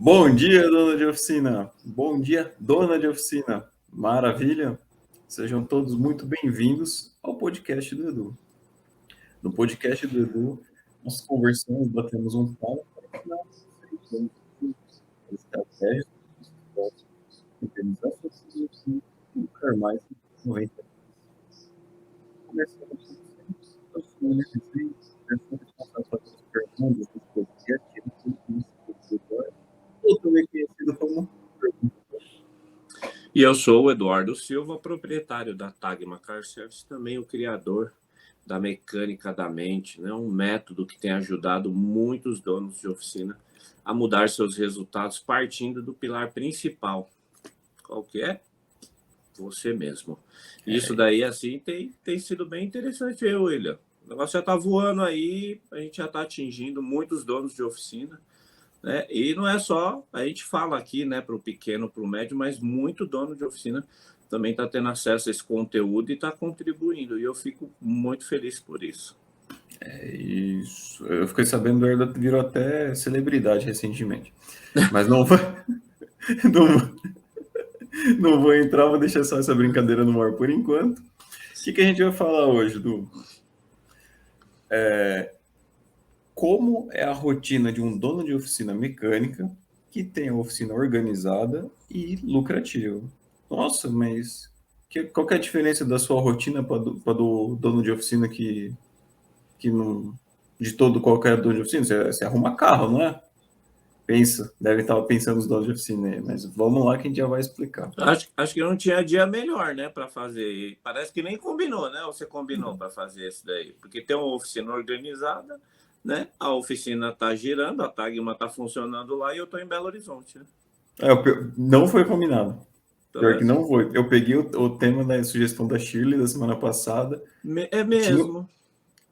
Bom dia, dona de oficina. Bom dia, dona de oficina. Maravilha. Sejam todos muito bem-vindos ao podcast do Edu. No podcast do Edu, nós conversamos, batemos um papo para criar estratégias para organizar suas oficinas e lucrar mais em 90 dias. Começando com você, eu sou o Nervizinho, pessoa responsável pelas perguntas dos podcasts, ou também conhecido como E eu sou o Eduardo Silva, proprietário da Tagma Car Service, também o criador da Mecânica da Mente, né? Um método que tem ajudado muitos donos de oficina a mudar seus resultados partindo do pilar principal. Qual que é? Você mesmo. Isso daí, assim, tem sido bem interessante, William. O negócio já está voando aí, a gente já está atingindo muitos donos de oficina. Né? E não é só, a gente fala aqui, né, para o pequeno, para o médio, mas muito dono de oficina também está tendo acesso a esse conteúdo e está contribuindo. E eu fico muito feliz por isso. É isso. Eu fiquei sabendo, o Eduardo virou até celebridade recentemente. Mas não vou, não, não vou entrar, vou deixar só essa brincadeira no ar por enquanto. O que a gente vai falar hoje, Du? Como é a rotina de um dono de oficina mecânica que tem a oficina organizada e lucrativa? Nossa, mas qual que é a diferença da sua rotina para do dono de oficina que não. De todo qualquer dono de oficina? Você arruma carro, não é? Pensa, deve estar pensando nos donos de oficina aí, mas vamos lá que a gente já vai explicar. Acho que não tinha dia melhor, né, para fazer. E parece que nem combinou, né? Ou você combinou para fazer isso daí? Porque tem uma oficina organizada, né? A oficina está girando, a Tagma está funcionando lá e eu estou em Belo Horizonte, né? Não foi combinado. Tá Pior que vendo? não foi. Eu peguei o tema da sugestão da Shirley da semana passada. É Tinha, mesmo.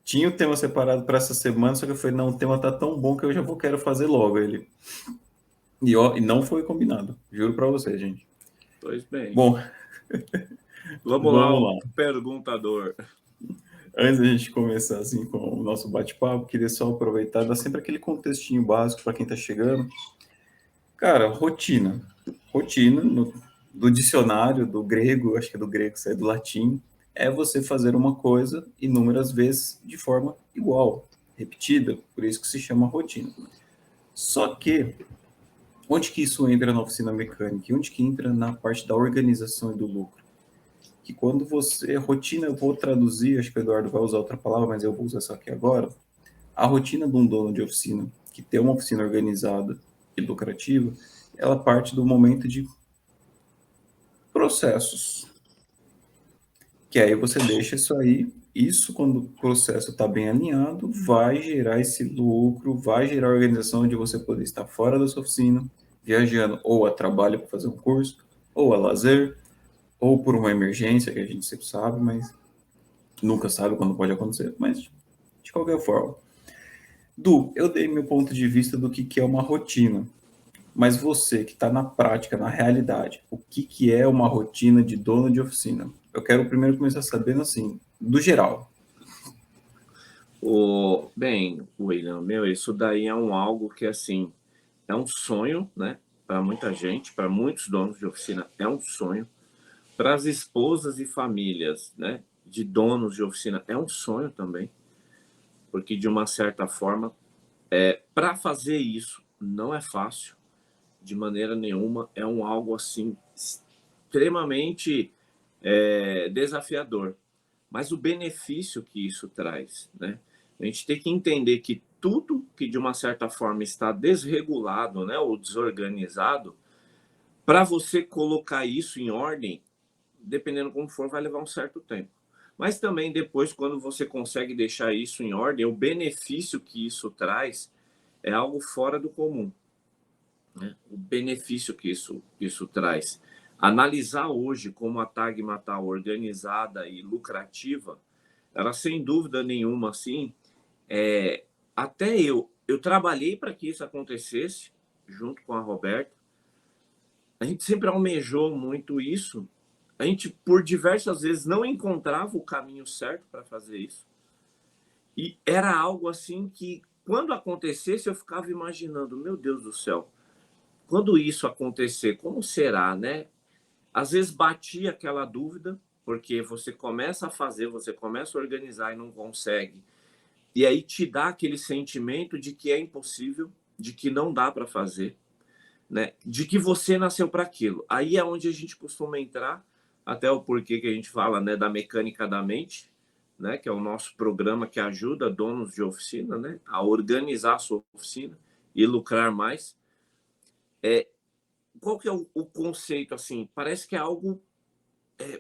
tinha o tema separado para essa semana, só que eu falei, não, o tema tá tão bom que eu já quero fazer logo ele. E não foi combinado. Juro para você, gente. Pois bem. Bom, Vamos lá, vamos o lá. perguntador. Antes da gente começar assim com o nosso bate-papo, queria só aproveitar e dar sempre aquele contextinho básico para quem está chegando. Cara, rotina. Rotina, do dicionário, do grego, acho que é do grego, sai do latim, é você fazer uma coisa inúmeras vezes de forma igual, repetida, por isso que se chama rotina. Só que, onde que isso entra na oficina mecânica? E onde que entra na parte da organização e do lucro? Que quando você, rotina, eu vou traduzir, acho que o Eduardo vai usar outra palavra, mas eu vou usar essa aqui agora. A rotina de um dono de oficina, que tem uma oficina organizada e lucrativa, ela parte do momento de processos. Que aí você deixa isso aí, isso quando o processo está bem alinhado, vai gerar esse lucro, vai gerar a organização de você poder estar fora da sua oficina, viajando ou a trabalho para fazer um curso, ou a lazer, ou por uma emergência, que a gente sempre sabe, mas nunca sabe quando pode acontecer, mas de qualquer forma. Du, eu dei meu ponto de vista do que é uma rotina, mas você que está na prática, na realidade, o que é uma rotina de dono de oficina? Eu quero primeiro começar sabendo assim, do geral. Bem, William, meu, isso daí é algo que, assim, é um sonho, né? Para muita gente, para muitos donos de oficina, é um sonho. Para as esposas e famílias, né? De donos de oficina, é um sonho também. Porque, de uma certa forma, para fazer isso não é fácil, de maneira nenhuma. É algo, assim, extremamente desafiador. Mas o benefício que isso traz, né? A gente tem que entender que tudo que de uma certa forma está desregulado, né, ou desorganizado, para você colocar isso em ordem, dependendo como for, vai levar um certo tempo. Mas também depois, quando você consegue deixar isso em ordem, o benefício que isso traz é algo fora do comum, né? O benefício que isso traz. Analisar hoje como a Tagma está organizada e lucrativa, ela sem dúvida nenhuma, assim, até eu trabalhei para que isso acontecesse, junto com a Roberta. A gente sempre almejou muito isso. A gente, por diversas vezes, não encontrava o caminho certo para fazer isso. E era algo assim que, quando acontecesse, eu ficava imaginando, meu Deus do céu, Quando isso acontecer, como será, né? Às vezes batia aquela dúvida, porque você começa a fazer, você começa a organizar e não consegue. E aí te dá aquele sentimento de que é impossível, de que não dá para fazer, né? De que você nasceu para aquilo. Aí é onde a gente costuma entrar, até o porquê que a gente fala, né, da mecânica da mente, né, que é o nosso programa que ajuda donos de oficina, né, a organizar a sua oficina e lucrar mais. Qual que é o conceito assim? Parece que é algo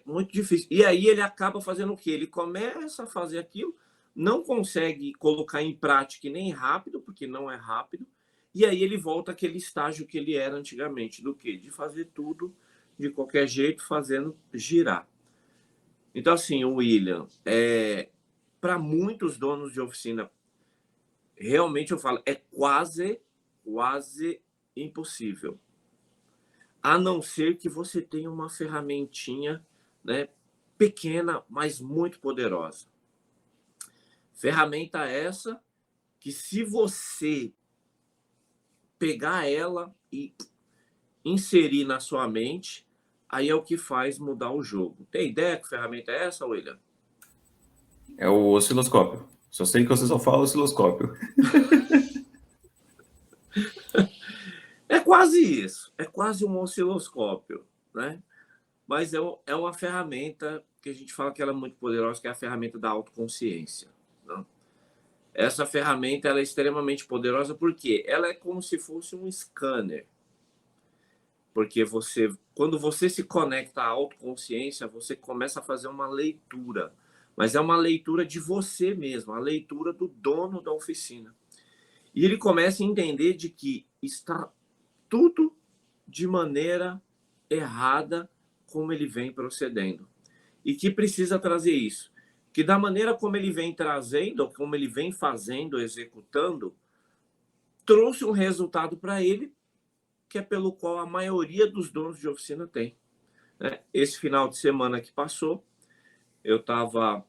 muito difícil. E aí ele acaba fazendo o quê? Ele começa a fazer aquilo, não consegue colocar em prática e nem rápido, porque não é rápido, e aí ele volta àquele estágio que ele era antigamente, do quê? De fazer tudo de qualquer jeito, fazendo girar. Então, assim, o William, para muitos donos de oficina, realmente eu falo, é quase impossível. A não ser que você tenha uma ferramentinha, né, pequena, mas muito poderosa. Ferramenta essa que, se você pegar ela e inserir na sua mente, aí é o que faz mudar o jogo. Tem ideia que ferramenta é essa, William? É o osciloscópio. Só sei que você só fala osciloscópio. É quase isso. É quase um osciloscópio, né? Mas é uma ferramenta que a gente fala que ela é muito poderosa, que é a ferramenta da autoconsciência, né? Essa ferramenta ela é extremamente poderosa porque ela é como se fosse um scanner. Porque quando você se conecta à autoconsciência, você começa a fazer uma leitura. Mas é uma leitura de você mesmo, a leitura do dono da oficina. E ele começa a entender de que está tudo de maneira errada como ele vem procedendo. E que precisa trazer isso. Que da maneira como ele vem trazendo, ou como ele vem fazendo, executando, trouxe um resultado para ele que é pelo qual a maioria dos donos de oficina tem, né? Esse final de semana que passou, eu estava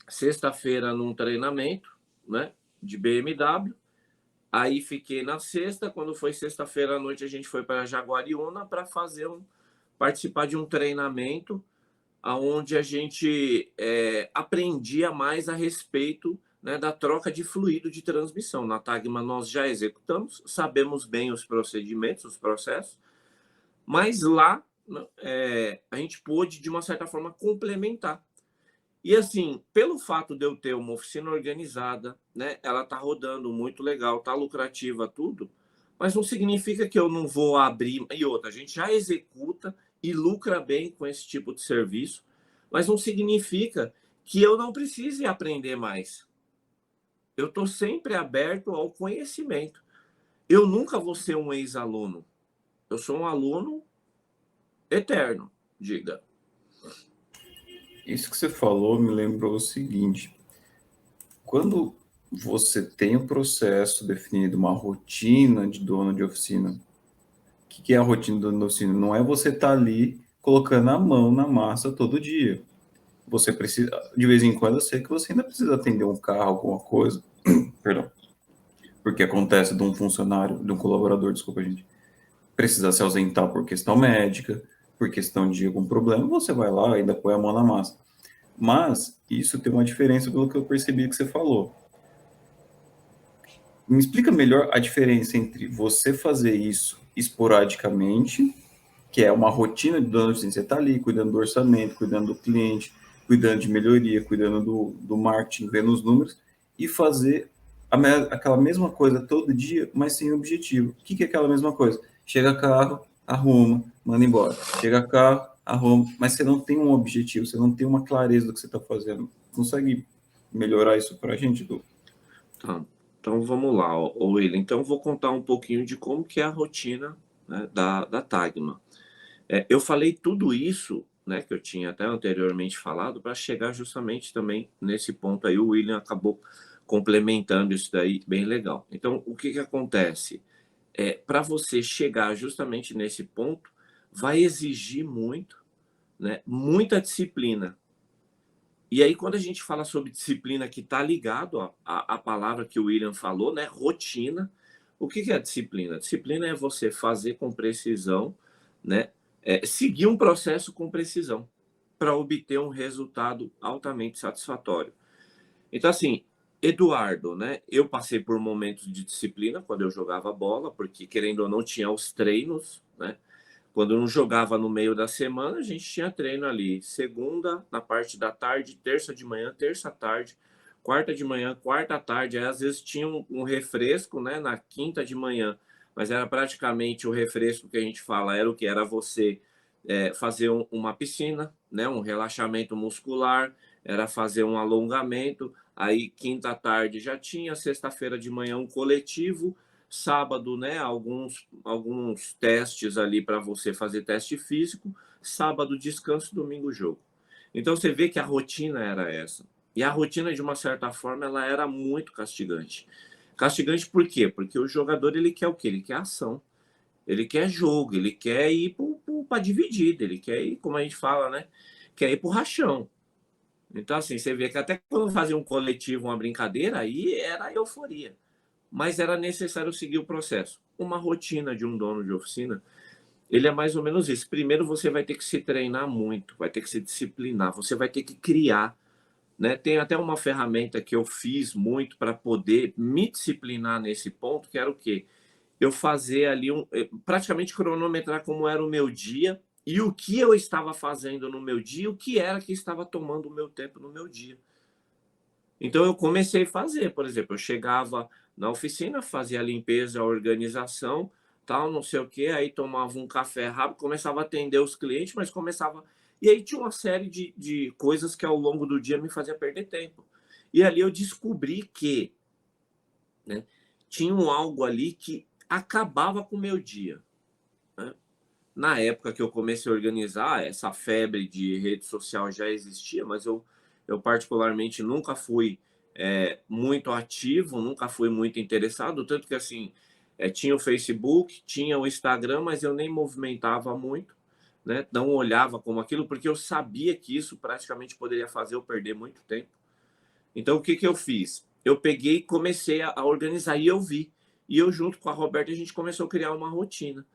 sexta-feira num treinamento, né, de BMW. Aí fiquei na sexta. Quando foi sexta-feira à noite, a gente foi para Jaguariúna para participar de um treinamento onde a gente aprendia mais a respeito, né, da troca de fluido de transmissão. Na Tagma nós já executamos, sabemos bem os procedimentos, os processos, mas lá, né, a gente pôde, de uma certa forma, complementar. E assim, pelo fato de eu ter uma oficina organizada, né, ela tá rodando muito legal, tá lucrativa, tudo, mas não significa que eu não vou abrir. E outra, a gente já executa e lucra bem com esse tipo de serviço, mas não significa que eu não precise aprender mais. Eu estou sempre aberto ao conhecimento. Eu nunca vou ser um ex-aluno. Eu sou um aluno eterno, diga. Isso que você falou me lembrou o seguinte: quando você tem um processo definido, uma rotina de dono de oficina, o que é a rotina do dono de oficina? Não é você estar ali colocando a mão na massa todo dia. Você precisa, de vez em quando, eu sei que você ainda precisa atender um carro, alguma coisa, perdão, porque acontece de um funcionário, de um colaborador, desculpa, gente, precisa se ausentar por questão médica, por questão de algum problema, você vai lá e ainda põe a mão na massa. Mas isso tem uma diferença pelo que eu percebi que você falou. Me explica melhor a diferença entre você fazer isso esporadicamente, que é uma rotina de dono de oficina, você está ali cuidando do orçamento, cuidando do cliente, cuidando de melhoria, cuidando do marketing, vendo os números, e fazer aquela mesma coisa todo dia, mas sem objetivo. O que é aquela mesma coisa? Chega carro, arruma, manda embora. Chega carro, arruma, mas você não tem um objetivo, você não tem uma clareza do que você está fazendo. Consegue melhorar isso para a gente, Du? Tá. Então vamos lá, William. Então eu vou contar um pouquinho de como que é a rotina, né, da Tagma. Eu falei tudo isso, né, que eu tinha até anteriormente falado, para chegar justamente também nesse ponto aí. O William acabou complementando isso daí, bem legal. Então, o que acontece? Para você chegar justamente nesse ponto, vai exigir muito, né, muita disciplina. E aí, quando a gente fala sobre disciplina, que está ligado à palavra que o William falou, né, rotina, O que é disciplina? Disciplina é você fazer com precisão, né? Seguir um processo com precisão para obter um resultado altamente satisfatório. Então, assim, Eduardo, né? Eu passei por momentos de disciplina quando eu jogava bola, porque querendo ou não tinha os treinos, né? Quando eu não jogava no meio da semana, a gente tinha treino ali, segunda na parte da tarde, terça de manhã, terça à tarde, quarta de manhã, quarta à tarde. Aí às vezes tinha um refresco, né, na quinta de manhã, mas era praticamente o refresco que a gente fala, era o que? Era você fazer uma piscina, né, um relaxamento muscular, era fazer um alongamento. Aí quinta à tarde já tinha, sexta-feira de manhã um coletivo, sábado, né, alguns testes ali para você fazer teste físico, sábado descanso, domingo jogo. Então você vê que a rotina era essa. E a rotina, de uma certa forma, ela era muito castigante. Castigante por quê? Porque o jogador ele quer o quê? Ele quer ação. Ele quer jogo, ele quer ir para dividida, ele quer ir, como a gente fala, né? Quer ir para o rachão. Então, assim, você vê que até quando fazia um coletivo, uma brincadeira, aí era euforia. Mas era necessário seguir o processo. Uma rotina de um dono de oficina, ele é mais ou menos isso. Primeiro você vai ter que se treinar muito, vai ter que se disciplinar, você vai ter que criar, né? Tem até uma ferramenta que eu fiz muito para poder me disciplinar nesse ponto, que era o quê? Eu fazer ali praticamente cronometrar como era o meu dia e o que eu estava fazendo no meu dia, o que era que estava tomando o meu tempo no meu dia. Então eu comecei a fazer, por exemplo, eu chegava na oficina, fazia a limpeza, a organização, tal, não sei o quê, aí tomava um café rápido, começava a atender os clientes, mas começava. E aí tinha uma série de coisas que ao longo do dia me fazia perder tempo. E ali eu descobri que, né, tinha algo ali que acabava com o meu dia, né? Na época que eu comecei a organizar, essa febre de rede social já existia, mas eu particularmente nunca fui muito ativo, nunca fui muito interessado, tanto que assim, tinha o Facebook, tinha o Instagram, mas eu nem movimentava muito, né? Não olhava como aquilo, porque eu sabia que isso praticamente poderia fazer eu perder muito tempo. Então, o que que eu fiz? Eu peguei e comecei a organizar, e eu vi. E eu, junto com a Roberta, a gente começou a criar uma rotina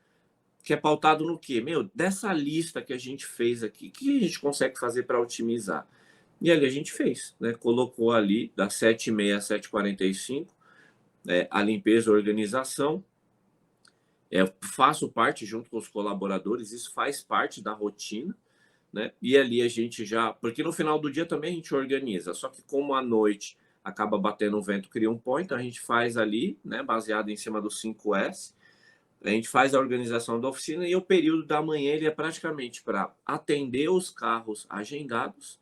que é pautado no quê? Meu, dessa lista que a gente fez aqui, o que a gente consegue fazer para otimizar? E ali a gente fez, né? Colocou ali das 7h30 às 7h45, a limpeza, a organização. Faço parte junto com os colaboradores, isso faz parte da rotina, né? E ali a gente já, porque no final do dia também a gente organiza, só que como à noite acaba batendo o vento, cria um pó, então a gente faz ali, né, baseado em cima do 5S. A gente faz a organização da oficina e o período da manhã ele é praticamente para atender os carros agendados,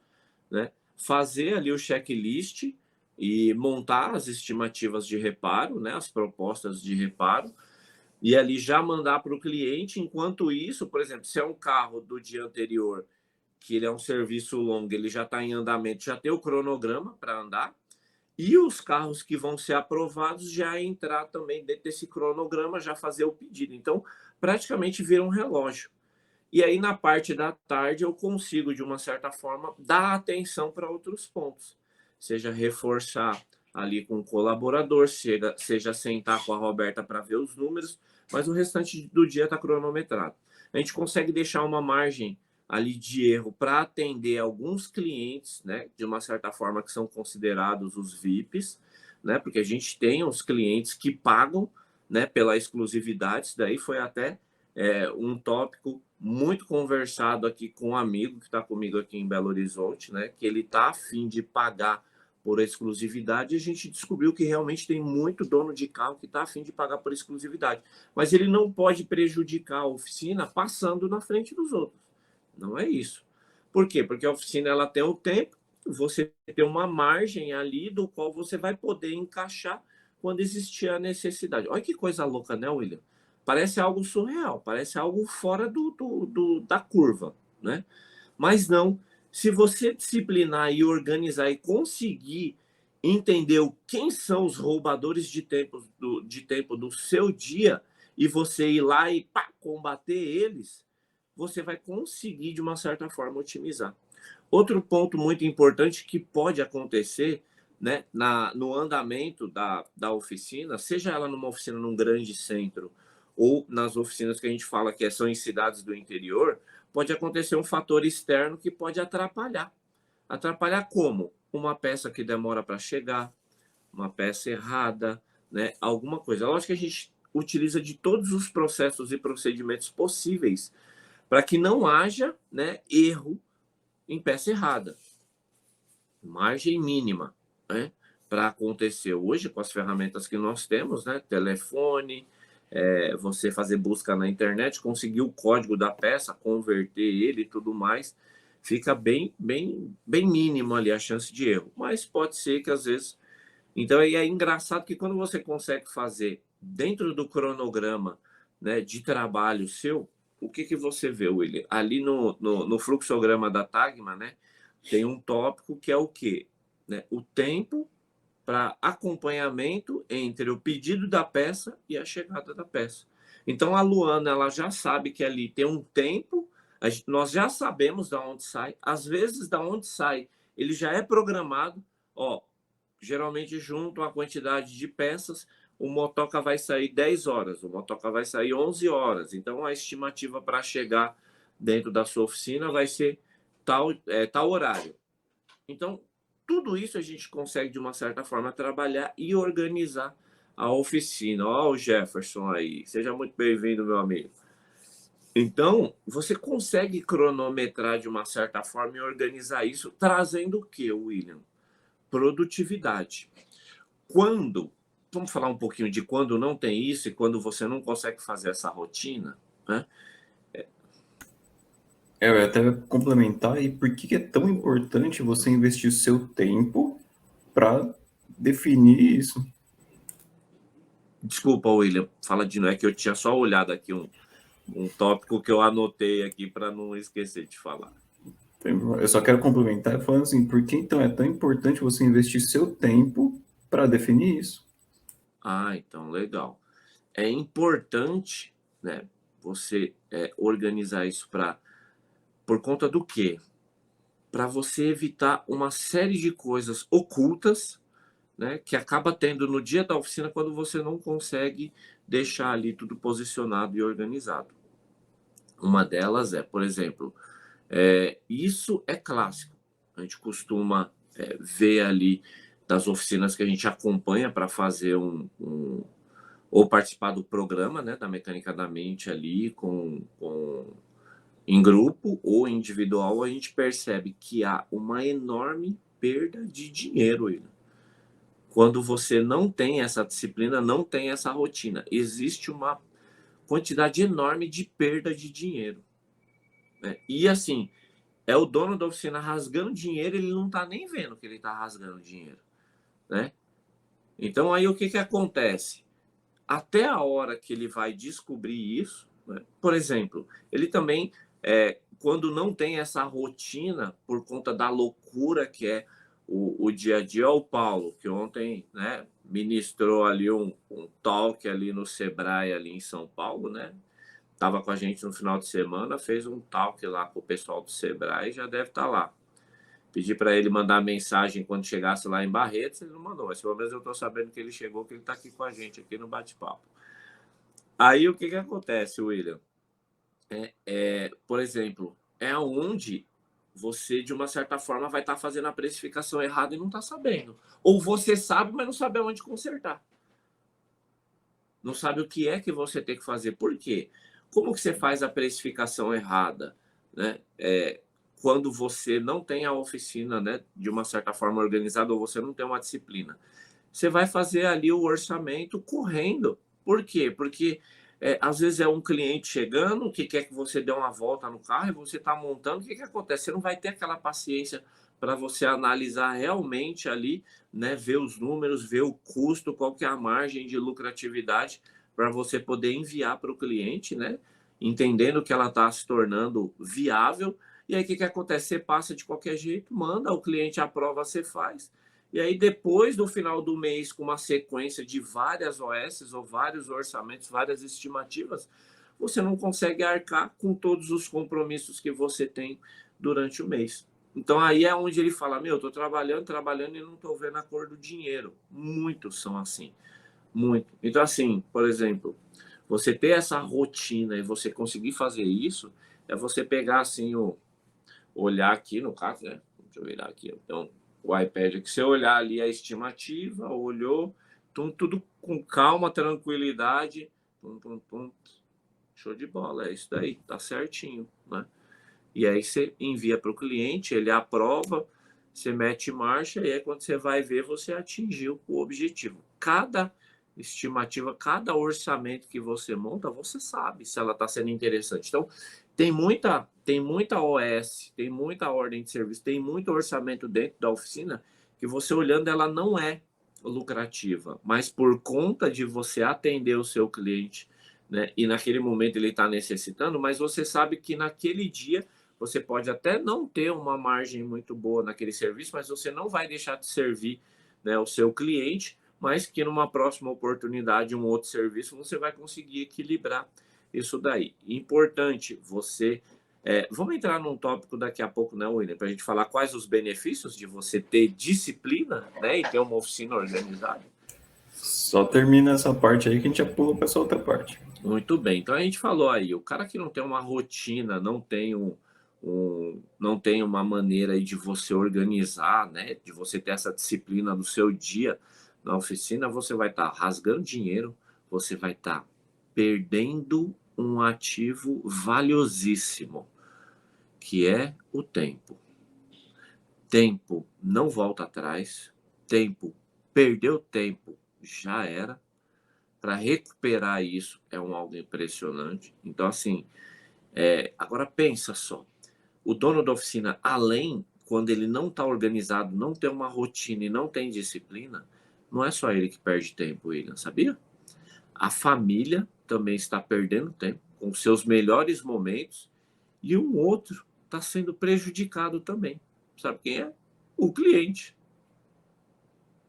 né? Fazer ali o checklist e montar as estimativas de reparo, né? As propostas de reparo, e ali já mandar para o cliente. Enquanto isso, por exemplo, se é um carro do dia anterior, que ele é um serviço longo, ele já está em andamento, já tem o cronograma para andar, e os carros que vão ser aprovados já entrar também dentro desse cronograma, já fazer o pedido. Então, praticamente vira um relógio. E aí, na parte da tarde, eu consigo, de uma certa forma, dar atenção para outros pontos. Seja reforçar ali com o colaborador, seja sentar com a Roberta para ver os números, mas o restante do dia está cronometrado. A gente consegue deixar uma margem ali de erro para atender alguns clientes, né, de uma certa forma que são considerados os VIPs, né, porque a gente tem os clientes que pagam, né, pela exclusividade. Isso daí foi até um tópico muito conversado aqui com um amigo que está comigo aqui em Belo Horizonte, né, que ele está a fim de pagar por exclusividade, e a gente descobriu que realmente tem muito dono de carro que está a fim de pagar por exclusividade, mas ele não pode prejudicar a oficina passando na frente dos outros. Não é isso. Por quê? Porque a oficina ela tem o tempo, você tem uma margem ali do qual você vai poder encaixar quando existir a necessidade. Olha que coisa louca, né, William? Parece algo surreal, parece algo fora da curva, né? Mas não. Se você disciplinar e organizar e conseguir entender quem são os roubadores de tempo do seu dia, e você ir lá e pá, combater eles, você vai conseguir, de uma certa forma, otimizar. Outro ponto muito importante que pode acontecer né, no andamento da oficina, seja ela numa oficina num grande centro ou nas oficinas que a gente fala que são em cidades do interior, pode acontecer um fator externo que pode atrapalhar. Atrapalhar como? Uma peça que demora para chegar, uma peça errada, né? Alguma coisa. Lógico que a gente utiliza de todos os processos e procedimentos possíveis para que não haja, né, erro em peça errada. Margem mínima, né, para acontecer hoje com as ferramentas que nós temos, né? Telefone, você fazer busca na internet, conseguir o código da peça, converter ele e tudo mais, fica bem mínimo ali a chance de erro. Mas pode ser que às vezes. Então aí é engraçado que quando você consegue fazer dentro do cronograma, né, de trabalho seu, o que que você vê, William? Ali no fluxograma da Tagma, né, tem um tópico que é o quê? Né, o tempo para acompanhamento entre o pedido da peça e a chegada da peça. Então a Luana ela já sabe que ali tem um tempo, nós já sabemos da onde sai, às vezes da onde sai ele já é programado, ó, geralmente junto a quantidade de peças, o motoca vai sair 10 horas, o motoca vai sair 11 horas, então a estimativa para chegar dentro da sua oficina vai ser tal horário. Então, tudo isso a gente consegue, de uma certa forma, trabalhar e organizar a oficina. Ó, o Jefferson aí. Seja muito bem-vindo, meu amigo. Então, você consegue cronometrar de uma certa forma e organizar isso, trazendo o quê, William? Produtividade. Quando, vamos falar um pouquinho de quando não tem isso e quando você não consegue fazer essa rotina, né? Eu ia até complementar, e por que é tão importante você investir o seu tempo para definir isso? Desculpa, William, fala de novo, é que eu tinha só olhado aqui um tópico que eu anotei aqui para não esquecer de falar. Eu só quero complementar falando assim, por que então é tão importante você investir seu tempo para definir isso? Ah, então legal. É importante, né, você organizar isso por conta do quê? Para você evitar uma série de coisas ocultas, né, que acaba tendo no dia da oficina quando você não consegue deixar ali tudo posicionado e organizado. Uma delas é, por exemplo, isso é clássico. A gente costuma ver ali das oficinas que a gente acompanha para fazer ou participar do programa, né, da Mecânica da Mente ali em grupo ou individual, a gente percebe que há uma enorme perda de dinheiro aí. Quando você não tem essa disciplina, não tem essa rotina, existe uma quantidade enorme de perda de dinheiro, né? E assim, é o dono da oficina rasgando dinheiro, ele não está nem vendo que ele está rasgando dinheiro, né? Então aí o que que acontece? Até a hora que ele vai descobrir isso, né? Por exemplo, ele também, quando não tem essa rotina por conta da loucura que é o dia a dia, o Paulo, que ontem, né, ministrou ali um talk ali no Sebrae, ali em São Paulo, né? Estava com a gente no final de semana, fez um talk lá com o pessoal do Sebrae, já deve estar lá. Pedi para ele mandar mensagem quando chegasse lá em Barretos, ele não mandou, mas pelo menos eu estou sabendo que ele chegou, que ele está aqui com a gente, aqui no bate-papo. Aí o que que acontece, William? Por exemplo, é onde você, de uma certa forma, vai estar fazendo a precificação errada e não está sabendo. Ou você sabe, mas não sabe aonde consertar. Não sabe o que é que você tem que fazer. Por quê? Como que você faz a precificação errada, né? Quando você não tem a oficina, né, de uma certa forma organizada, ou você não tem uma disciplina. Você vai fazer ali o orçamento correndo. Por quê? Porque às vezes é um cliente chegando que quer que você dê uma volta no carro e você está montando. O que que acontece? Você não vai ter aquela paciência para você analisar realmente ali, né, ver os números, ver o custo, qual que é a margem de lucratividade para você poder enviar para o cliente, né, entendendo que ela está se tornando viável. E aí o que que acontece? Você passa de qualquer jeito, manda, o cliente aprova, você faz. E aí, depois do final do mês, com uma sequência de várias OS ou vários orçamentos, várias estimativas, você não consegue arcar com todos os compromissos que você tem durante o mês. Então aí é onde ele fala, meu, eu tô trabalhando e não tô vendo a cor do dinheiro. Muitos são assim, muito. Então assim, por exemplo, você ter essa rotina e você conseguir fazer isso, é você pegar assim, olhar aqui no caso, né? Deixa eu virar aqui. Então, o iPad aqui, você olhar ali a estimativa, olhou, tudo com calma, tranquilidade, tum, tum, tum, show de bola, é isso daí, tá certinho, né? E aí você envia para o cliente, ele aprova, você mete em marcha e aí quando você vai ver, você atingiu o objetivo. Cada estimativa, cada orçamento que você monta, você sabe se ela está sendo interessante. Então, tem muita OS, tem muita ordem de serviço, tem muito orçamento dentro da oficina que você olhando ela não é lucrativa, mas por conta de você atender o seu cliente, né, e naquele momento ele está necessitando, mas você sabe que naquele dia você pode até não ter uma margem muito boa naquele serviço, mas você não vai deixar de servir, né, o seu cliente, mas que numa próxima oportunidade, um outro serviço, você vai conseguir equilibrar isso daí. Importante você. Vamos entrar num tópico daqui a pouco, né, William, para a gente falar quais os benefícios de você ter disciplina, né, e ter uma oficina organizada. Só termina essa parte aí que a gente já pula para essa outra parte. Muito bem. Então a gente falou aí, o cara que não tem uma rotina, não tem uma maneira aí de você organizar, né? De você ter essa disciplina do seu dia na oficina, você vai estar rasgando dinheiro, você vai estar perdendo um ativo valiosíssimo, que é o tempo. Tempo não volta atrás, perdeu tempo, já era. Para recuperar isso é algo impressionante. Então, assim, agora pensa só, o dono da oficina, além, quando ele não está organizado, não tem uma rotina e não tem disciplina, não é só ele que perde tempo, William, sabia? A família também está perdendo tempo com seus melhores momentos e um outro está sendo prejudicado também. Sabe quem é? O cliente.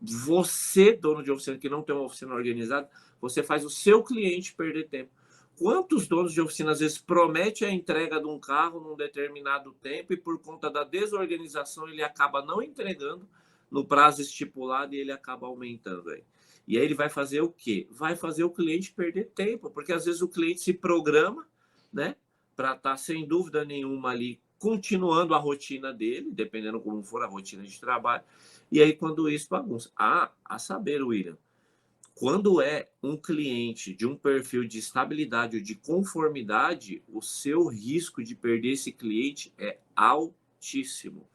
Você, dono de oficina que não tem uma oficina organizada, você faz o seu cliente perder tempo. Quantos donos de oficina às vezes prometem a entrega de um carro num determinado tempo e por conta da desorganização ele acaba não entregando no prazo estipulado e ele acaba aumentando aí. E aí ele vai fazer o quê? Vai fazer o cliente perder tempo, porque às vezes o cliente se programa, né, para estar sem dúvida nenhuma ali continuando a rotina dele, dependendo como for a rotina de trabalho. E aí quando isso bagunça. A saber, William, quando é um cliente de um perfil de estabilidade ou de conformidade, o seu risco de perder esse cliente é altíssimo.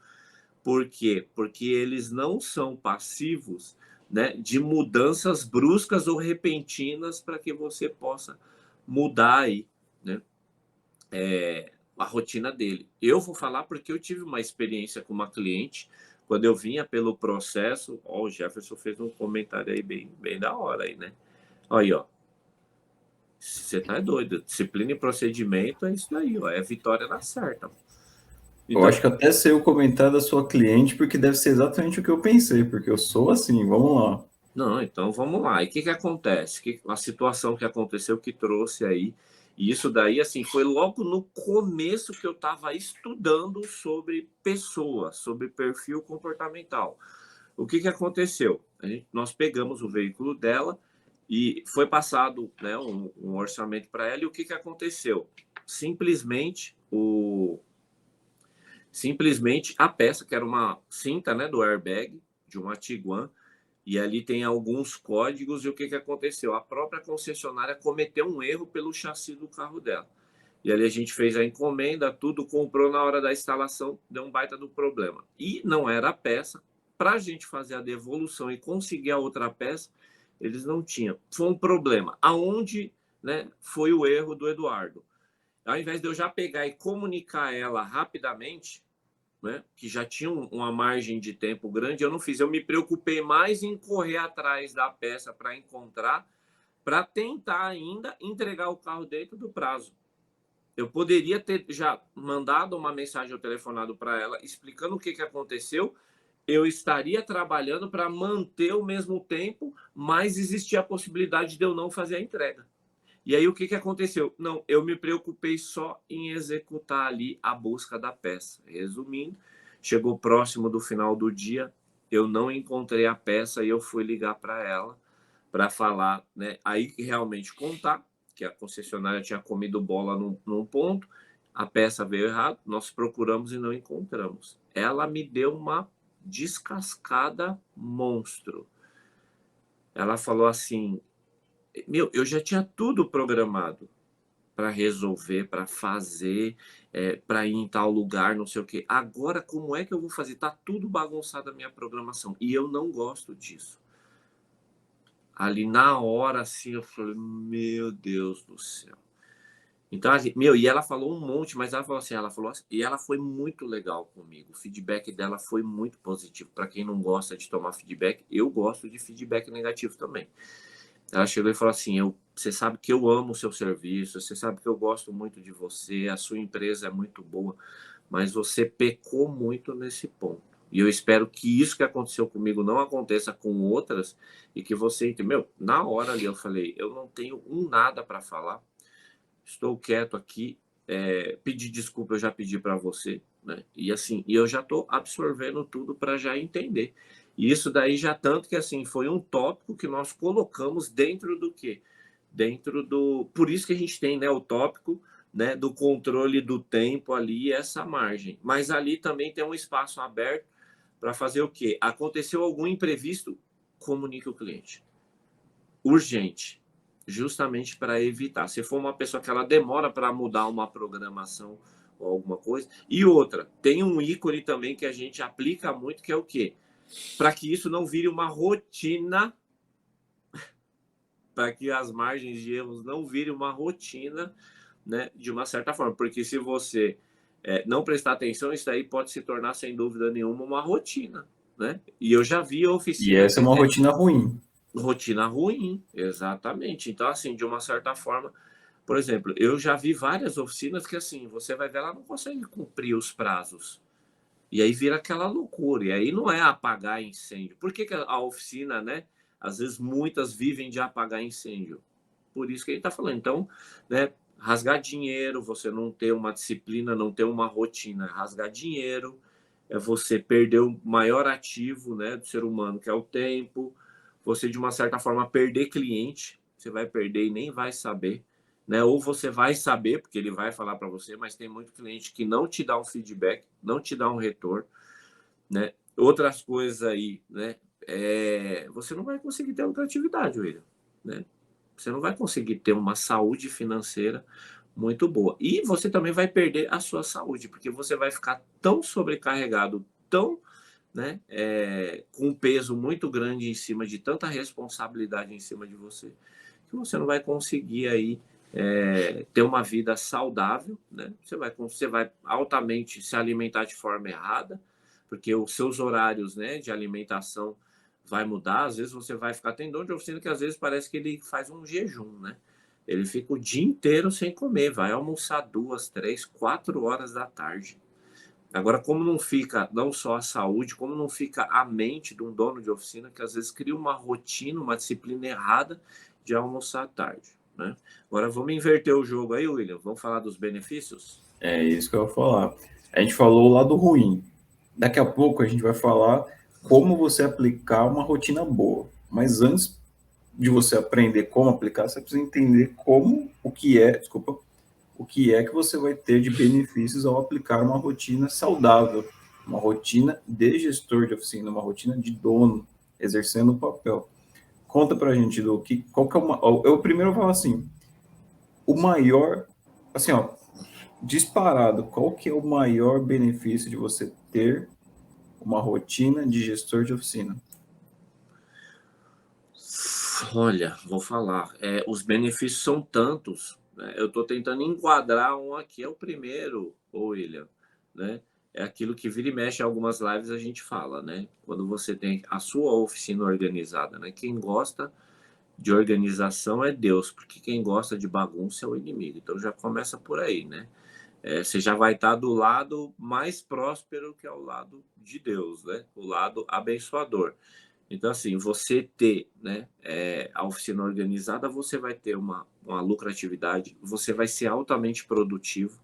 Por quê? Porque eles não são passivos, né, de mudanças bruscas ou repentinas para que você possa mudar aí, né, a rotina dele. Eu vou falar porque eu tive uma experiência com uma cliente, quando eu vinha pelo processo, ó, o Jefferson fez um comentário aí bem da hora aí, né? Aí, ó. Você tá doido. Disciplina e procedimento é isso daí, ó. É vitória na certa. Eu Então, acho que até sei o comentário da sua cliente, porque deve ser exatamente o que eu pensei, porque eu sou assim, vamos lá. não, então vamos lá. E o que acontece? A situação que aconteceu que trouxe aí, e isso daí, assim, foi logo no começo que eu estava estudando sobre pessoas, sobre perfil comportamental. O que aconteceu? Nós pegamos o veículo dela e foi passado, né, um orçamento para ela, e o que aconteceu? Simplesmente a peça, que era uma cinta, né, do airbag de uma Tiguan, e ali tem alguns códigos, e o que aconteceu? A própria concessionária cometeu um erro pelo chassi do carro dela. E ali a gente fez a encomenda, tudo, comprou na hora da instalação, deu um baita do problema. E não era a peça, para a gente fazer a devolução e conseguir a outra peça, eles não tinham. Foi um problema. Aonde, né, foi o erro do Eduardo? Ao invés de eu já pegar e comunicar ela rapidamente, né, que já tinha uma margem de tempo grande, eu não fiz. Eu me preocupei mais em correr atrás da peça para encontrar, para tentar ainda entregar o carro dentro do prazo. Eu poderia ter já mandado uma mensagem ou telefonado para ela explicando o que aconteceu. Eu estaria trabalhando para manter o mesmo tempo, mas existia a possibilidade de eu não fazer a entrega. E aí o que aconteceu? Não, eu me preocupei só em executar ali a busca da peça. Resumindo, Chegou próximo do final do dia, eu não encontrei a peça e eu fui ligar para ela para falar, né? Aí realmente contar que a concessionária tinha comido bola num ponto, a peça veio errado, nós procuramos e não encontramos. Ela me deu uma descascada monstro. Ela falou assim: meu, eu já tinha tudo programado para resolver, para fazer, para ir em tal lugar, não sei o quê. Agora, como é que eu vou fazer? Tá tudo bagunçado a minha programação e eu não gosto disso. Ali na hora, assim, eu falei, meu Deus do céu. Então, meu, e ela falou um monte, mas ela falou assim, e ela foi muito legal comigo. O feedback dela foi muito positivo. Para quem não gosta de tomar feedback, eu gosto de feedback negativo também. Ela chegou e falou assim, você sabe que eu amo o seu serviço, você sabe que eu gosto muito de você, a sua empresa é muito boa, mas você pecou muito nesse ponto. E eu espero que isso que aconteceu comigo não aconteça com outras e que você, meu, na hora ali eu falei, eu não tenho nada para falar, estou quieto aqui, pedir desculpa eu já pedi para você, né? E assim, e eu já estou absorvendo tudo para já entender. E isso daí já tanto que assim foi um tópico que nós colocamos dentro do quê? Dentro do, por isso que a gente tem, né, o tópico, né, do controle do tempo ali, essa margem. Mas ali também tem um espaço aberto para fazer o quê? Aconteceu algum imprevisto, comunique o cliente. Urgente, justamente para evitar. Se for uma pessoa que ela demora para mudar uma programação ou alguma coisa. E outra, tem um ícone também que a gente aplica muito, que é o quê? Para que isso não vire uma rotina, para que as margens de erros não virem uma rotina, né, de uma certa forma. Porque se você não prestar atenção, isso aí pode se tornar, sem dúvida nenhuma, uma rotina. Né? E eu já vi a E oficina essa é que uma rotina ruim. rotina ruim, exatamente. Então, assim, de uma certa forma, por exemplo, eu já vi várias oficinas que, assim, você vai ver, ela não consegue cumprir os prazos. E aí vira aquela loucura. E aí não é apagar incêndio. Por que a oficina, né? Às vezes muitas vivem de apagar incêndio. Por isso que ele está falando. Então, né? Rasgar dinheiro, você não ter uma disciplina, não ter uma rotina. Rasgar dinheiro é você perder o maior ativo, né, do ser humano, que é o tempo. Você, de uma certa forma, perder cliente. Você vai perder e nem vai saber. Né? Ou você vai saber, porque ele vai falar para você, mas tem muito cliente que não te dá um feedback, não te dá um retorno, né? Outras coisas aí, né? Você não vai conseguir ter lucratividade, William, né? Você não vai conseguir ter uma saúde financeira muito boa. E você também vai perder a sua saúde, porque você vai ficar tão sobrecarregado, tão, né, com um peso muito grande em cima de tanta responsabilidade em cima de você, que você não vai conseguir aí ter uma vida saudável, né? Você vai altamente se alimentar de forma errada, porque os seus horários, né, de alimentação vai mudar. Às vezes você vai ficar, tem dono de oficina que às vezes parece que ele faz um jejum, né? Ele fica o dia inteiro sem comer, vai almoçar 2, 3, 4 horas da tarde. Agora, como não fica não só a saúde, como não fica a mente de um dono de oficina que às vezes cria uma rotina, uma disciplina errada de almoçar à tarde, né? Agora vamos inverter o jogo aí, William. Vamos falar dos benefícios? É isso que eu vou falar. A gente falou o lado ruim. Daqui a pouco a gente vai falar como você aplicar uma rotina boa. Mas antes de você aprender como aplicar, você precisa entender o que é que você vai ter de benefícios ao aplicar uma rotina saudável, uma rotina de gestor de oficina, uma rotina de dono, exercendo o papel. Conta pra gente do que, qual que é uma, eu primeiro vou falar assim, o maior, assim, ó, disparado, qual que é o maior benefício de você ter uma rotina de gestor de oficina? Olha, vou falar. Os benefícios são tantos, né? Eu estou tentando enquadrar um aqui. É o primeiro, William, né? É aquilo que vira e mexe em algumas lives a gente fala, né? Quando você tem a sua oficina organizada, né? Quem gosta de organização é Deus, porque quem gosta de bagunça é o inimigo. Então já começa por aí, né? Você já vai estar do lado mais próspero que é o lado de Deus, né? O lado abençoador. Então, assim, você ter, né, a oficina organizada, você vai ter uma lucratividade, você vai ser altamente produtivo,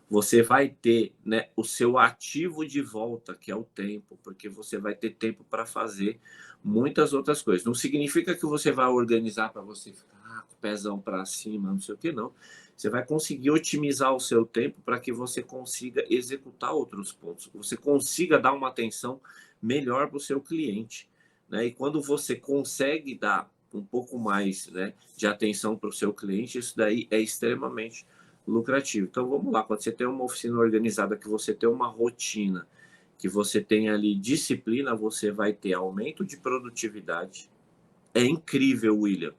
você vai ter, né, o seu ativo de volta, que é o tempo, porque você vai ter tempo para fazer muitas outras coisas. Não significa que você vai organizar para você ficar com o pezão para cima, não sei o que, não. Você vai conseguir otimizar o seu tempo para que você consiga executar outros pontos, você consiga dar uma atenção melhor para o seu cliente, né? E quando você consegue dar um pouco mais, né, de atenção para o seu cliente, isso daí é extremamente lucrativo. Então vamos lá, quando você tem uma oficina organizada, que você tem uma rotina, que você tem ali disciplina, você vai ter aumento de produtividade. É incrível, William,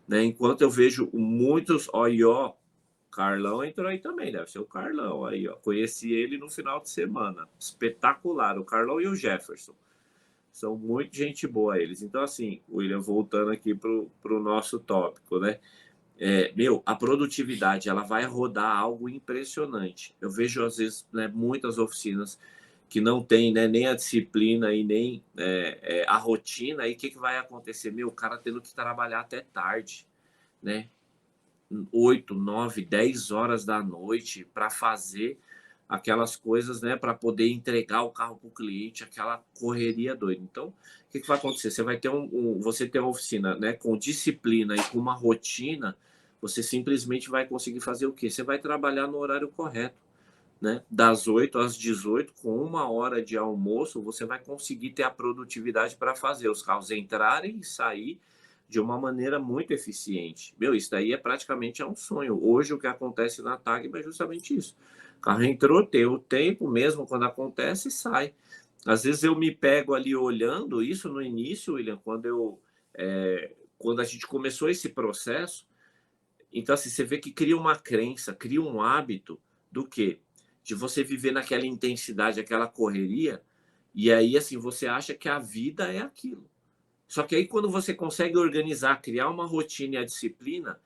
né? Enquanto eu vejo muitos, ó, Carlão entrou aí também, deve ser o Carlão aí, ó. Conheci ele no final de semana, espetacular, o Carlão e o Jefferson. São muito gente boa eles. Então, assim, William, voltando aqui para o nosso tópico, né? A produtividade, ela vai rodar algo impressionante. Eu vejo, às vezes, né, muitas oficinas que não tem, né, nem a disciplina e nem a rotina. E o que vai acontecer? O cara tendo que trabalhar até tarde, né? 8, 9, 10 horas da noite para fazer aquelas coisas, né, para poder entregar o carro para o cliente, aquela correria doida. Então, o que vai acontecer? Você vai ter você tem uma oficina, né, com disciplina e com uma rotina, você simplesmente vai conseguir fazer o quê? Você vai trabalhar no horário correto, né? Das 8 às 18, com 1 hora de almoço, você vai conseguir ter a produtividade para fazer os carros entrarem e sair de uma maneira muito eficiente. Isso daí praticamente um sonho. Hoje o que acontece na TAG é justamente isso. O carro entrou, tem o tempo mesmo, quando acontece, sai. Às vezes eu me pego ali olhando isso no início, William, quando a gente começou esse processo. Então, assim, você vê que cria uma crença, cria um hábito do quê? De você viver naquela intensidade, aquela correria, e aí, assim, você acha que a vida é aquilo. Só que aí, quando você consegue organizar, criar uma rotina e a disciplina,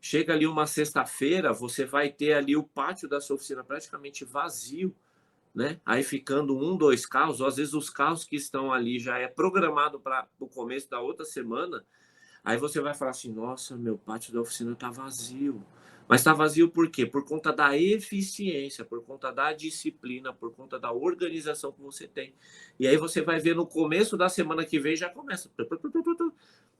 chega ali uma sexta-feira, você vai ter ali o pátio da sua oficina praticamente vazio, né? Aí ficando 1, 2 carros, ou às vezes os carros que estão ali já é programado para o começo da outra semana. Aí você vai falar assim, nossa, meu pátio da oficina está vazio. Mas está vazio por quê? Por conta da eficiência, por conta da disciplina, por conta da organização que você tem. E aí você vai ver no começo da semana que vem, já começa.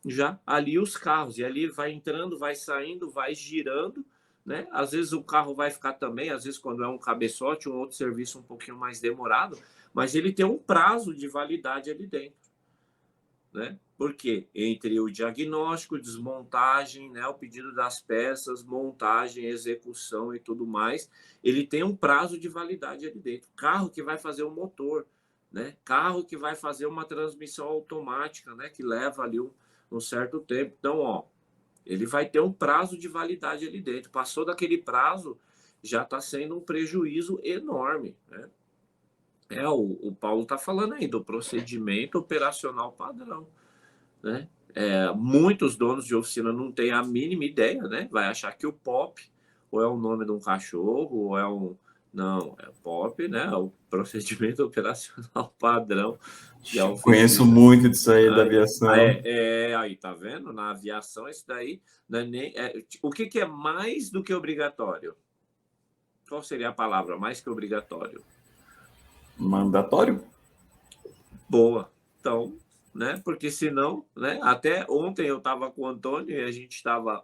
Já ali os carros. E ali vai entrando, vai saindo, vai girando, né? Às vezes o carro vai ficar também, às vezes quando é um cabeçote, um outro serviço um pouquinho mais demorado, mas ele tem um prazo de validade ali dentro, né? Porque entre o diagnóstico, desmontagem, né, o pedido das peças, montagem, execução e tudo mais, ele tem um prazo de validade ali dentro. Carro que vai fazer o motor, né? Carro que vai fazer uma transmissão automática, né, que leva ali um certo tempo. Então, ó, ele vai ter um prazo de validade ali dentro. Passou daquele prazo, já está sendo um prejuízo enorme, né? O Paulo está falando aí do procedimento operacional padrão, né? Muitos donos de oficina não têm a mínima ideia, né? Vai achar que o POP ou é o nome de um cachorro ou é um... Não, é POP, né? É o procedimento operacional padrão de Conheço oficina. muito disso aí da Aí, aviação. aí tá vendo? Na aviação, isso daí não é nem... o que é mais do que obrigatório? Qual seria a palavra mais que obrigatório? Mandatório? Boa. Então, né? Porque senão, né? Até ontem eu estava com o Antônio e a gente estava.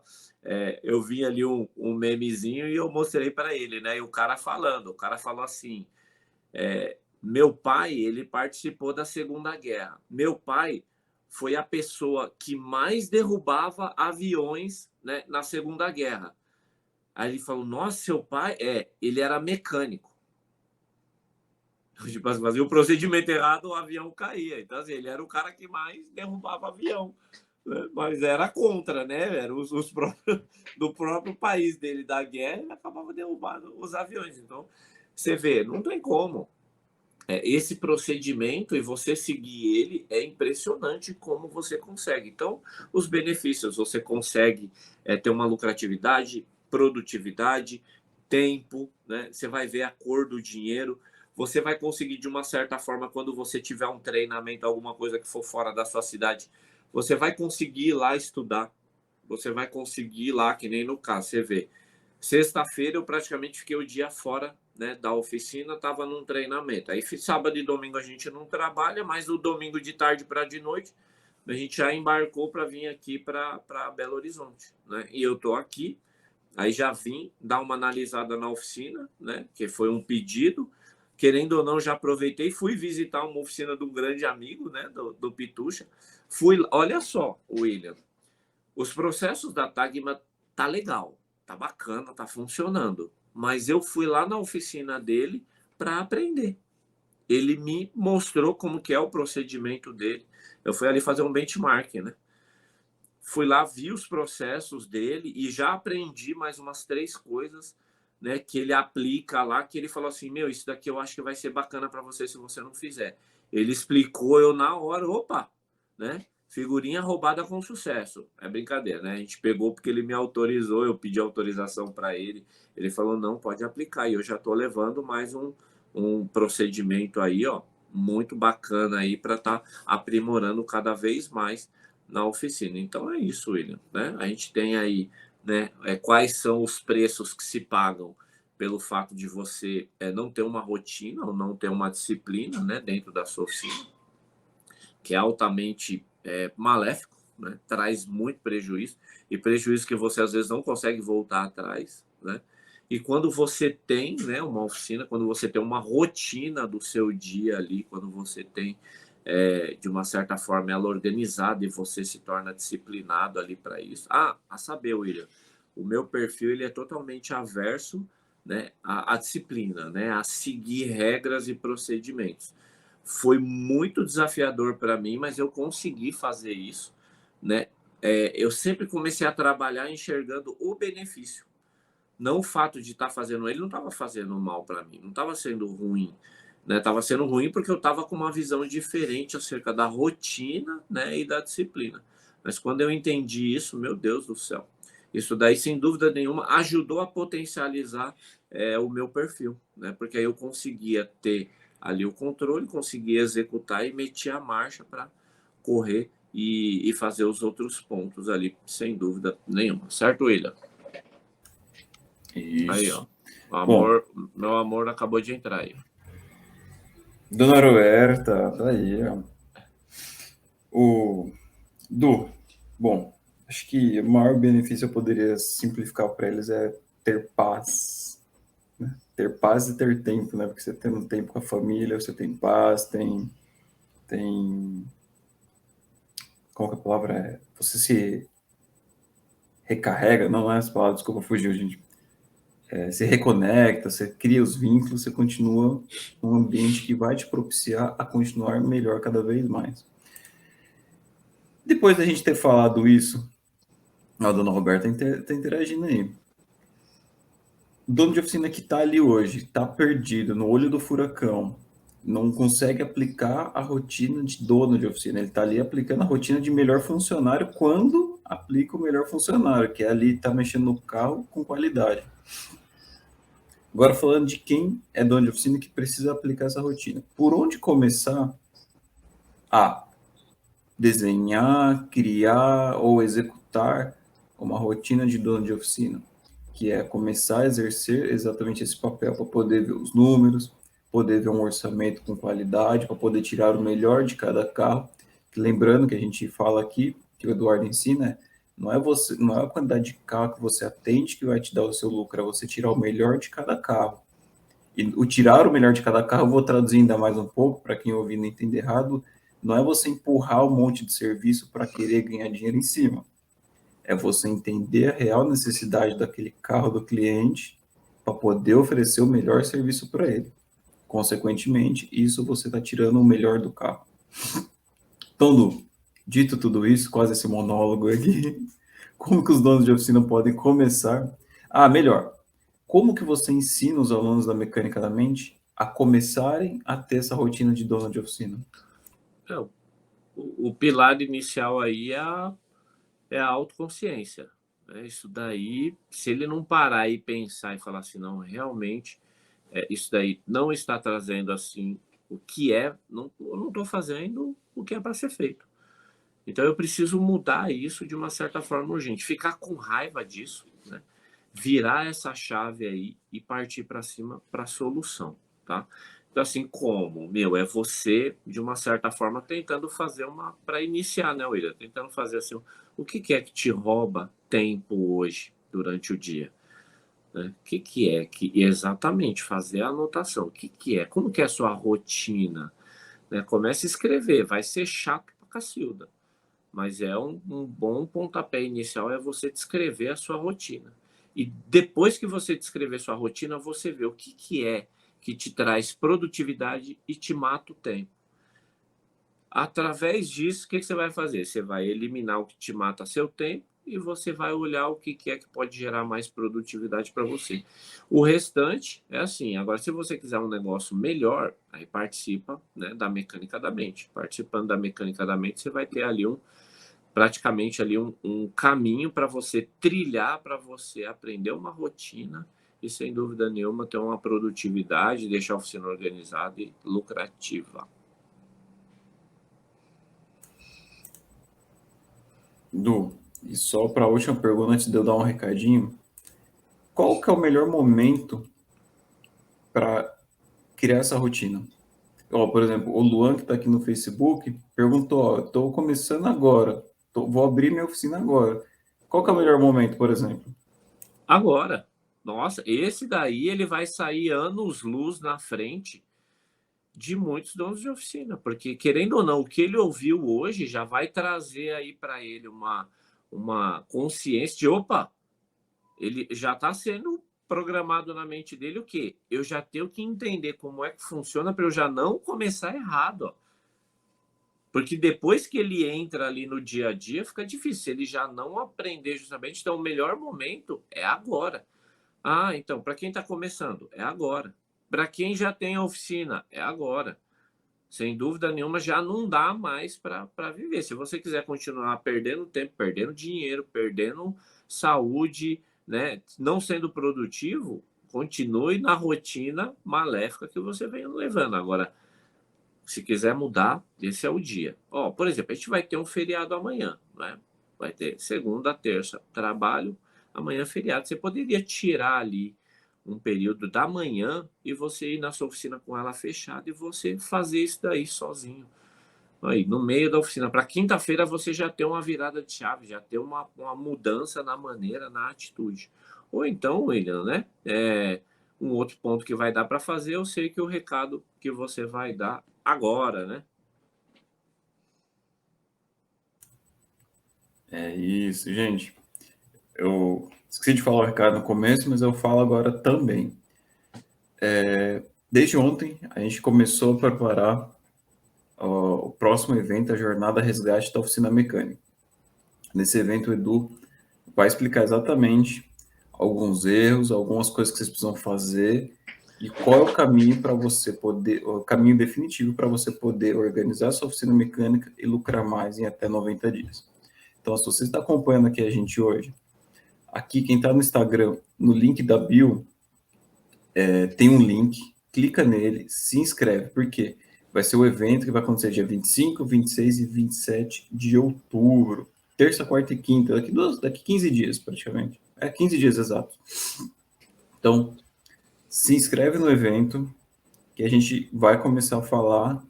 Eu vi ali um memezinho e eu mostrei para ele, né? E o cara falou assim: meu pai, ele participou da Segunda Guerra. Meu pai foi a pessoa que mais derrubava aviões, né, na Segunda Guerra. Aí ele falou: nossa, seu pai ele era mecânico. Tipo, fazia o procedimento errado, o avião caía. Então, assim, ele era o cara que mais derrubava avião, né? Mas era contra, né? Era os próprios, do próprio país dele, da guerra, ele acabava derrubando os aviões. Então, você vê, não tem como. Esse procedimento e você seguir ele é impressionante como você consegue. Então, os benefícios, você consegue ter uma lucratividade, produtividade, tempo, né? Você vai ver a cor do dinheiro. Você vai conseguir, de uma certa forma, quando você tiver um treinamento, alguma coisa que for fora da sua cidade, você vai conseguir ir lá estudar. Você vai conseguir ir lá, que nem no caso, você vê. Sexta-feira eu praticamente fiquei o dia fora né, da oficina, estava num treinamento. Aí sábado e domingo a gente não trabalha, mas o domingo de tarde para de noite a gente já embarcou para vir aqui para Belo Horizonte, né? E eu tô aqui, aí já vim dar uma analisada na oficina, né? Que foi um pedido. Querendo ou não, já aproveitei, fui visitar uma oficina de um grande amigo, né? Do Pitucha. Olha só, William, os processos da Tagma tá legal, tá bacana, tá funcionando. Mas eu fui lá na oficina dele para aprender. Ele me mostrou como que é o procedimento dele. Eu fui ali fazer um benchmark, né? Fui lá, vi os processos dele e já aprendi mais umas 3 coisas, né, que ele aplica lá, que ele falou assim, meu, isso daqui eu acho que vai ser bacana para você se você não fizer. Ele explicou, eu na hora, opa, né? Figurinha roubada com sucesso. É brincadeira, né? A gente pegou porque ele me autorizou, eu pedi autorização para ele. Ele falou, não, pode aplicar. E eu já estou levando mais um procedimento aí, ó, muito bacana aí para estar aprimorando cada vez mais na oficina. Então é isso, William, né? A gente tem aí, né, quais são os preços que se pagam pelo fato de você não ter uma rotina ou não ter uma disciplina, né, dentro da sua oficina, que é altamente maléfico, né? Traz muito prejuízo e prejuízo que você às vezes não consegue voltar atrás, né? E quando você tem, né, uma oficina, quando você tem uma rotina do seu dia ali, quando você tem de uma certa forma ela organizada e você se torna disciplinado ali para isso. A saber, William, o meu perfil ele é totalmente averso, né, à disciplina, né, a seguir regras e procedimentos. Foi muito desafiador para mim, mas eu consegui fazer isso, né? Eu sempre comecei a trabalhar enxergando o benefício, não o fato de estar fazendo ele não estava fazendo mal para mim, não estava sendo ruim, né? Estava sendo ruim porque eu estava com uma visão diferente acerca da rotina, né, e da disciplina. Mas quando eu entendi isso, meu Deus do céu, isso daí sem dúvida nenhuma ajudou a potencializar o meu perfil, né? Porque aí eu conseguia ter ali o controle, conseguia executar e meter a marcha para correr e fazer os outros pontos ali, sem dúvida nenhuma, certo, William? Aí, Isso. ó. O Bom, amor, meu amor acabou de entrar aí. Dona Roberta, tá aí, ó. O Du, bom, acho que o maior benefício eu poderia simplificar para eles é ter paz, né? Ter paz e ter tempo, né? Porque você tendo tempo com a família, você tem paz, tem, qual que é a palavra? Você se recarrega, não é essa palavra, desculpa, fugiu, gente. Se reconecta, você cria os vínculos, você continua num ambiente que vai te propiciar a continuar melhor cada vez mais. Depois da gente ter falado isso, a dona Roberta está interagindo aí. O dono de oficina que está ali hoje, está perdido no olho do furacão, não consegue aplicar a rotina de dono de oficina. Ele está ali aplicando a rotina de melhor funcionário quando aplica o melhor funcionário, que é ali estar mexendo no carro com qualidade. Agora falando de quem é dono de oficina que precisa aplicar essa rotina. Por onde começar a desenhar, criar ou executar uma rotina de dono de oficina? Que é começar a exercer exatamente esse papel, para poder ver os números, poder ver um orçamento com qualidade, para poder tirar o melhor de cada carro. Lembrando que a gente fala aqui, que o Eduardo ensina, não é você, não é a quantidade de carro que você atende que vai te dar o seu lucro, é você tirar o melhor de cada carro. E o tirar o melhor de cada carro, eu vou traduzir ainda mais um pouco, para quem ouvir não entender errado, não é você empurrar um monte de serviço para querer ganhar dinheiro em cima. É você entender a real necessidade daquele carro do cliente para poder oferecer o melhor serviço para ele. Consequentemente, isso você está tirando o melhor do carro. Então, Lu, dito tudo isso, quase esse monólogo aqui, como que os donos de oficina podem começar? Melhor, como que você ensina os alunos da mecânica da mente a começarem a ter essa rotina de dono de oficina? O pilar inicial aí é a autoconsciência, né? Isso daí, se ele não parar e pensar e falar assim, não, realmente, isso daí não está trazendo assim o que não, eu não estou fazendo o que é para ser feito. Então eu preciso mudar isso de uma certa forma urgente, ficar com raiva disso, né? virar essa chave aí e partir para cima para a solução, tá? Então, assim, como, meu, é você, de uma certa forma, tentando fazer uma, para iniciar, né, William? Tentando fazer assim, o que é que te rouba tempo hoje, durante o dia? Né? O que é que, exatamente, fazer a anotação, o que é, como que é a sua rotina? Né? Comece a escrever, vai ser chato pra cacilda, mas é um bom pontapé inicial é você descrever a sua rotina. E depois que você descrever sua rotina, você vê o que é que te traz produtividade e te mata o tempo. Através disso, o que você vai fazer? Você vai eliminar o que te mata seu tempo e você vai olhar o que é que pode gerar mais produtividade para você. O restante é assim. Agora, se você quiser um negócio melhor, aí participa, né, da mecânica da mente. Participando da mecânica da mente, você vai ter ali praticamente ali um caminho para você trilhar, para você aprender uma rotina e, sem dúvida nenhuma, ter uma produtividade, deixar a oficina organizada e lucrativa. Du, e só para a última pergunta, antes de eu dar um recadinho, qual que é o melhor momento para criar essa rotina? Ó, por exemplo, o Luan, que está aqui no Facebook, perguntou: ó, estou começando agora, vou abrir minha oficina agora. Qual que é o melhor momento, por exemplo? Agora, nossa, esse daí ele vai sair anos-luz na frente de muitos donos de oficina, porque querendo ou não, o que ele ouviu hoje já vai trazer aí para ele uma consciência de, opa, ele já está sendo programado na mente dele o quê? Eu já tenho que entender como é que funciona para eu já não começar errado, ó. Porque depois que ele entra ali no dia a dia, fica difícil. Se ele já não aprender justamente, então o melhor momento é agora. Ah, então, para quem está começando, é agora. Para quem já tem a oficina, é agora. Sem dúvida nenhuma, já não dá mais para viver. Se você quiser continuar perdendo tempo, perdendo dinheiro, perdendo saúde, né, não sendo produtivo, continue na rotina maléfica que você vem levando. Agora, se quiser mudar, esse é o dia. Ó, por exemplo, a gente vai ter um feriado amanhã, né? Vai ter segunda, terça, trabalho, amanhã é feriado. Você poderia tirar ali um período da manhã e você ir na sua oficina com ela fechada e você fazer isso daí sozinho. Aí, no meio da oficina, para quinta-feira você já ter uma virada de chave, já ter uma mudança na maneira, na atitude. Ou então, William, né? Um outro ponto que vai dar para fazer, eu sei que o recado que você vai dar agora, né? É isso, gente. Eu esqueci de falar o recado no começo, mas eu falo agora também. Desde ontem, a gente começou a preparar o próximo evento, a Jornada Resgate da Oficina Mecânica. Nesse evento, o Edu vai explicar exatamente alguns erros, algumas coisas que vocês precisam fazer e qual é o caminho para você poder, o caminho definitivo para você poder organizar sua oficina mecânica e lucrar mais em até 90 dias. Então, se você está acompanhando aqui a gente hoje, aqui quem está no Instagram, no link da bio, tem um link, clica nele, se inscreve, porque vai ser o evento que vai acontecer dia 25, 26 e 27 de outubro. Terça, quarta e quinta, daqui 15 dias praticamente. 15 dias exato. Então, se inscreve no evento, que a gente vai começar a falar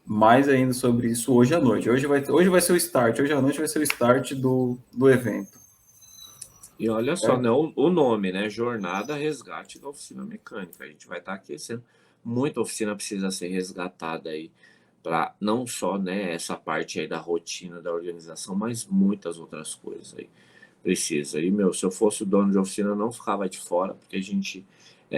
mais ainda sobre isso hoje à noite. Hoje vai ser o start, hoje à noite vai ser o start do evento. E olha só, né, o nome, né? Jornada Resgate da Oficina Mecânica. A gente vai estar aquecendo. Muita oficina precisa ser resgatada aí para não só, né, essa parte aí da rotina da organização, mas muitas outras coisas aí precisa. E, meu, se eu fosse o dono de oficina, eu não ficava de fora, porque a gente.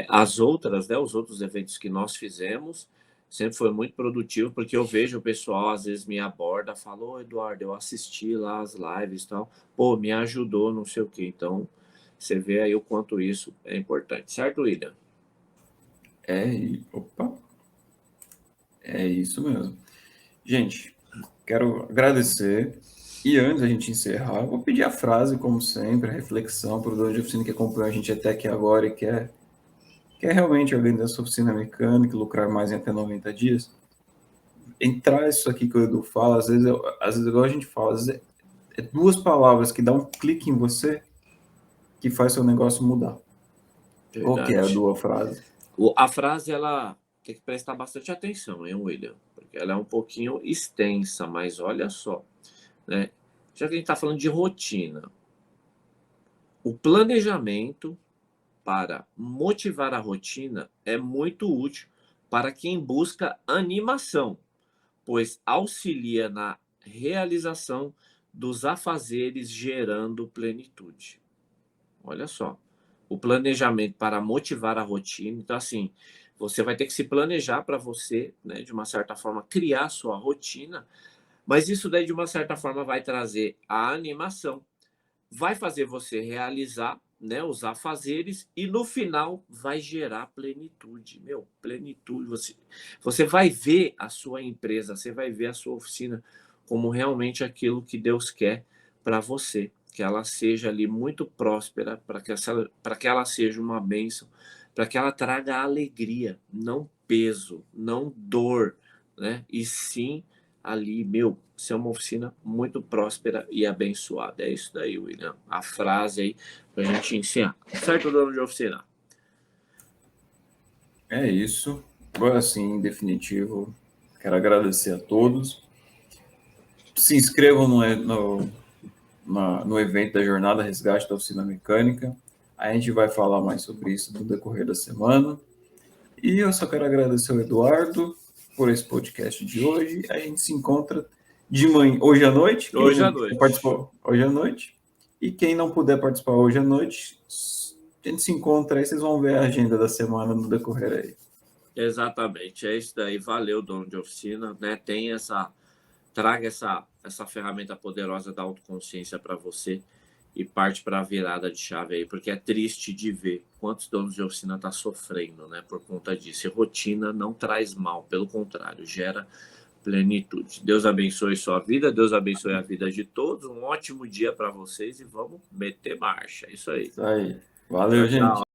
As outras, né, os outros eventos que nós fizemos, sempre foi muito produtivo, porque eu vejo o pessoal, às vezes, me aborda, fala: ô, Eduardo, eu assisti lá as lives e tal, pô, me ajudou, não sei o quê. Então, você vê aí o quanto isso é importante, certo, William? Opa, é isso mesmo. Gente, quero agradecer. E antes da gente encerrar, vou pedir a frase, como sempre, a reflexão para o dono de oficina que acompanhou a gente até aqui agora e quer realmente organizar sua oficina mecânica e lucrar mais em até 90 dias. Entrar isso aqui que o Edu fala, às vezes igual a gente fala, às vezes é duas palavras que dá um clique em você que faz seu negócio mudar. Qual que é a tua frase? A frase, ela tem que prestar bastante atenção, hein, William? Porque ela é um pouquinho extensa, mas olha só, né? Já que a gente está falando de rotina, o planejamento para motivar a rotina é muito útil para quem busca animação, pois auxilia na realização dos afazeres gerando plenitude. Olha só, o planejamento para motivar a rotina. Então, assim, você vai ter que se planejar para você, né, de uma certa forma, criar a sua rotina, mas isso daí, de uma certa forma, vai trazer a animação, vai fazer você realizar, né, os afazeres e no final vai gerar plenitude. Meu, plenitude. Você vai ver a sua empresa, você vai ver a sua oficina como realmente aquilo que Deus quer para você, que ela seja ali muito próspera, para que ela seja uma bênção, para que ela traga alegria, não peso, não dor, né? E sim ali, meu, ser uma oficina muito próspera e abençoada. É isso daí, William. A frase aí pra gente ensinar. Certo, dono de oficina? É isso. Agora sim, em definitivo, quero agradecer a todos. Se inscrevam no evento da Jornada Resgate da Oficina Mecânica. A gente vai falar mais sobre isso no decorrer da semana. E eu só quero agradecer ao Eduardo por esse podcast de hoje. A gente se encontra de manhã, hoje à noite. Hoje à noite. Participou hoje à noite. E quem não puder participar hoje à noite, a gente se encontra aí, vocês vão ver a agenda da semana no decorrer aí. Exatamente, é isso daí. Valeu, dono de oficina, né? Traga essa ferramenta poderosa da autoconsciência para você e parte para a virada de chave aí, porque é triste de ver quantos donos de oficina estão sofrendo, né, por conta disso. E rotina não traz mal, pelo contrário, gera plenitude. Deus abençoe sua vida, Deus abençoe a vida de todos. Um ótimo dia para vocês e vamos meter marcha. É isso aí. Isso aí. Valeu, Tchau, gente. tchau.